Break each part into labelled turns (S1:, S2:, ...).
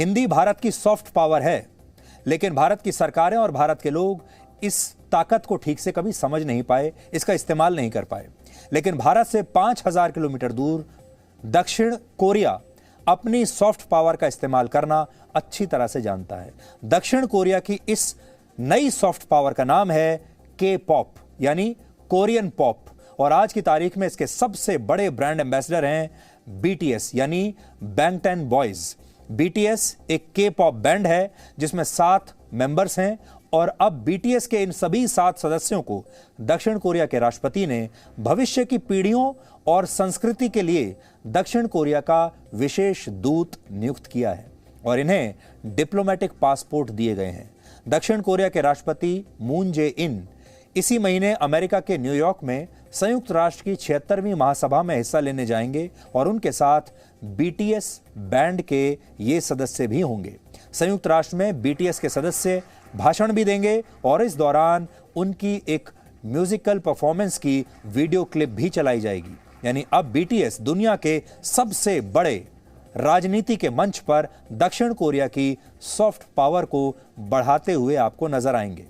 S1: हिंदी भारत की soft power है, लेकिन भारत की सरकारें और भारत के लोग इस ताकत को ठीक से कभी समझ नहीं पाए, इसका इस्तेमाल नहीं कर पाए। लेकिन भारत से 5000 किलोमीटर दूर दक्षिण कोरिया अपनी सॉफ्ट पावर का इस्तेमाल करना अच्छी तरह से जानता है। दक्षिण कोरिया की इस नई सॉफ्ट पावर का नाम है के पॉप, यानी कोरियन पॉप। और आज की तारीख में इसके सबसे बड़े ब्रांड एम्बेसडर हैं बीटीएस, यानी बैंगटन बॉयज। बीटीएस एक के पॉप बैंड है जिसमें 7 मेंबर्स हैं, और अब बीटीएस के इन सभी 7 सदस्यों को दक्षिण कोरिया के राष्ट्रपति ने भविष्य की पीढ़ियों और संस्कृति के लिए दक्षिण कोरिया का विशेष दूत नियुक्त किया है और इन्हें डिप्लोमेटिक पासपोर्ट दिए गए हैं। दक्षिण कोरिया के राष्ट्रपति मून जे इन इसी महीने अमेरिका के न्यूयॉर्क में संयुक्त राष्ट्र की 76वीं महासभा में हिस्सा लेने जाएंगे और उनके साथ बीटीएस बैंड के ये सदस्य भी होंगे। संयुक्त राष्ट्र में बीटीएस के सदस्य भाषण भी देंगे और इस दौरान उनकी एक म्यूजिकल परफॉर्मेंस की वीडियो क्लिप भी चलाई जाएगी। यानी अब बीटीएस दुनिया के सबसे बड़े राजनीति के मंच पर दक्षिण कोरिया की सॉफ्ट पावर को बढ़ाते हुए आपको नजर आएंगे।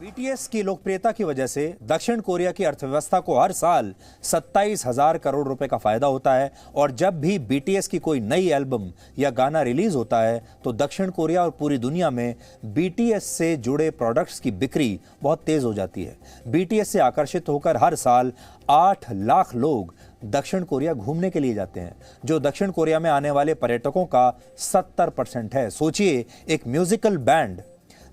S1: बीटीएस की लोकप्रियता की वजह से दक्षिण कोरिया की अर्थव्यवस्था को हर साल 27,000 करोड़ रुपए का फायदा होता है, और जब भी बीटीएस की कोई नई एल्बम या गाना रिलीज होता है तो दक्षिण कोरिया और पूरी दुनिया में बीटीएस से जुड़े प्रोडक्ट्स की बिक्री बहुत तेज हो जाती है। बीटीएस से आकर्षित होकर हर साल 8 लाख लोग दक्षिण कोरिया घूमने के लिए जाते हैं, जो दक्षिण कोरिया में आने वाले पर्यटकों का 70% है। सोचिए, एक म्यूजिकल बैंड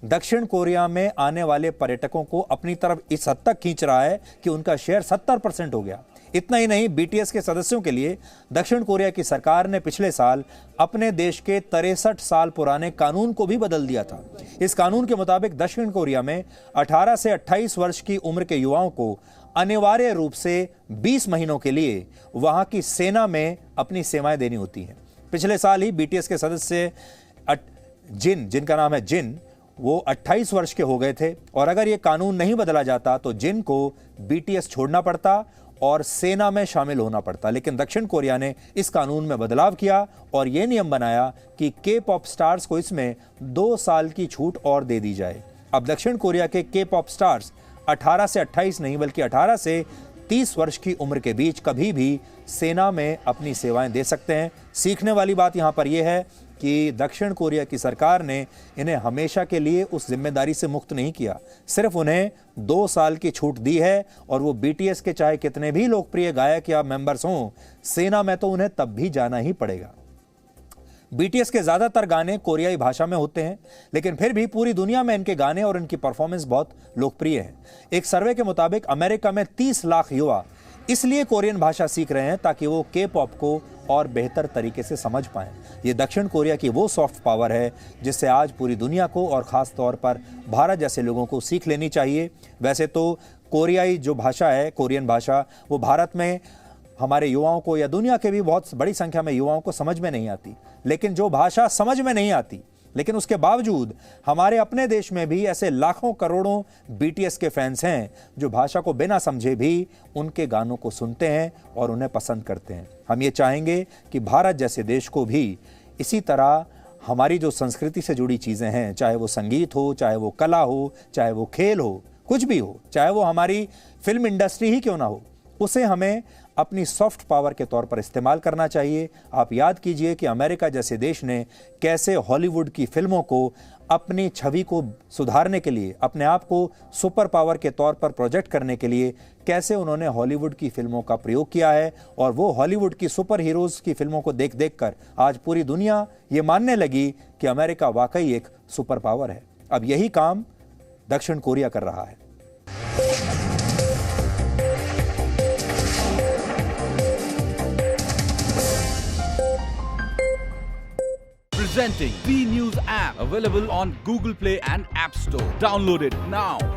S1: दक्षिण कोरिया में आने वाले पर्यटकों को अपनी तरफ इस हद तक खींच रहा है कि उनका शेयर 70% हो गया। इतना ही नहीं, बीटीएस के सदस्यों के लिए दक्षिण कोरिया की सरकार ने पिछले साल अपने देश के 63 साल पुराने कानून को भी बदल दिया था। इस कानून के मुताबिक दक्षिण कोरिया में 18 से 28 वर्ष की उम्र के युवाओं को अनिवार्य रूप से 20 महीनों के लिए वहां की सेना में अपनी सेवाएं देनी होती हैं। पिछले साल ही बीटीएस के सदस्य जिनका नाम है जिन, वो 28 वर्ष के हो गए थे, और अगर ये कानून नहीं बदला जाता तो जिन को बीटीएस छोड़ना पड़ता और सेना में शामिल होना पड़ता। लेकिन दक्षिण कोरिया ने इस कानून में बदलाव किया और यह नियम बनाया कि के पॉप स्टार्स को इसमें 2 साल की छूट और दे दी जाए। अब दक्षिण कोरिया के के पॉप स्टार्स 18 से 28 नहीं बल्कि 18 से 30 वर्ष की उम्र के बीच कभी भी सेना में अपनी सेवाएं दे सकते हैं। सीखने वाली बात यहां पर यह है कि दक्षिण कोरिया की सरकार ने इन्हें हमेशा के लिए उस जिम्मेदारी से मुक्त नहीं किया, सिर्फ उन्हें 2 साल की छूट दी है, और वो बीटीएस के चाहे कितने भी लोकप्रिय गायक या मेंबर्स हों, सेना में तो उन्हें तब भी जाना ही पड़ेगा। बीटीएस के ज्यादातर गाने कोरियाई भाषा में होते हैं, लेकिन फिर भी पूरी दुनिया में इनके गाने और इनकी परफॉर्मेंस बहुत लोकप्रिय है। एक सर्वे के मुताबिक अमेरिका में 30 लाख युवा इसलिए कोरियन भाषा सीख रहे हैं ताकि वो के पॉप को और बेहतर तरीके से समझ पाएं। ये दक्षिण कोरिया की वो सॉफ्ट पावर है जिससे आज पूरी दुनिया को और ख़ास तौर पर भारत जैसे लोगों को सीख लेनी चाहिए। वैसे तो कोरियाई जो भाषा है, कोरियन भाषा, वो भारत में हमारे युवाओं को या दुनिया के भी बहुत बड़ी संख्या में युवाओं को समझ में नहीं आती। लेकिन जो भाषा समझ में नहीं आती, लेकिन उसके बावजूद हमारे अपने देश में भी ऐसे लाखों करोड़ों बीटीएस के फैंस हैं जो भाषा को बिना समझे भी उनके गानों को सुनते हैं और उन्हें पसंद करते हैं। हम ये चाहेंगे कि भारत जैसे देश को भी इसी तरह हमारी जो संस्कृति से जुड़ी चीज़ें हैं, चाहे वो संगीत हो, चाहे वो कला हो, चाहे वो खेल हो, कुछ भी हो, चाहे वो हमारी फिल्म इंडस्ट्री ही क्यों ना हो, उसे हमें अपनी सॉफ्ट पावर के तौर पर इस्तेमाल करना चाहिए। आप याद कीजिए कि अमेरिका जैसे देश ने कैसे हॉलीवुड की फिल्मों को अपनी छवि को सुधारने के लिए, अपने आप को सुपर पावर के तौर पर प्रोजेक्ट करने के लिए कैसे उन्होंने हॉलीवुड की फिल्मों का प्रयोग किया है, और वो हॉलीवुड की सुपर हीरोज़ की फिल्मों को देख देख कर आज पूरी दुनिया ये मानने लगी कि अमेरिका वाकई एक सुपर पावर है। अब यही काम दक्षिण कोरिया कर रहा है।
S2: Presenting B News app, available on Google Play and App Store. Download it now.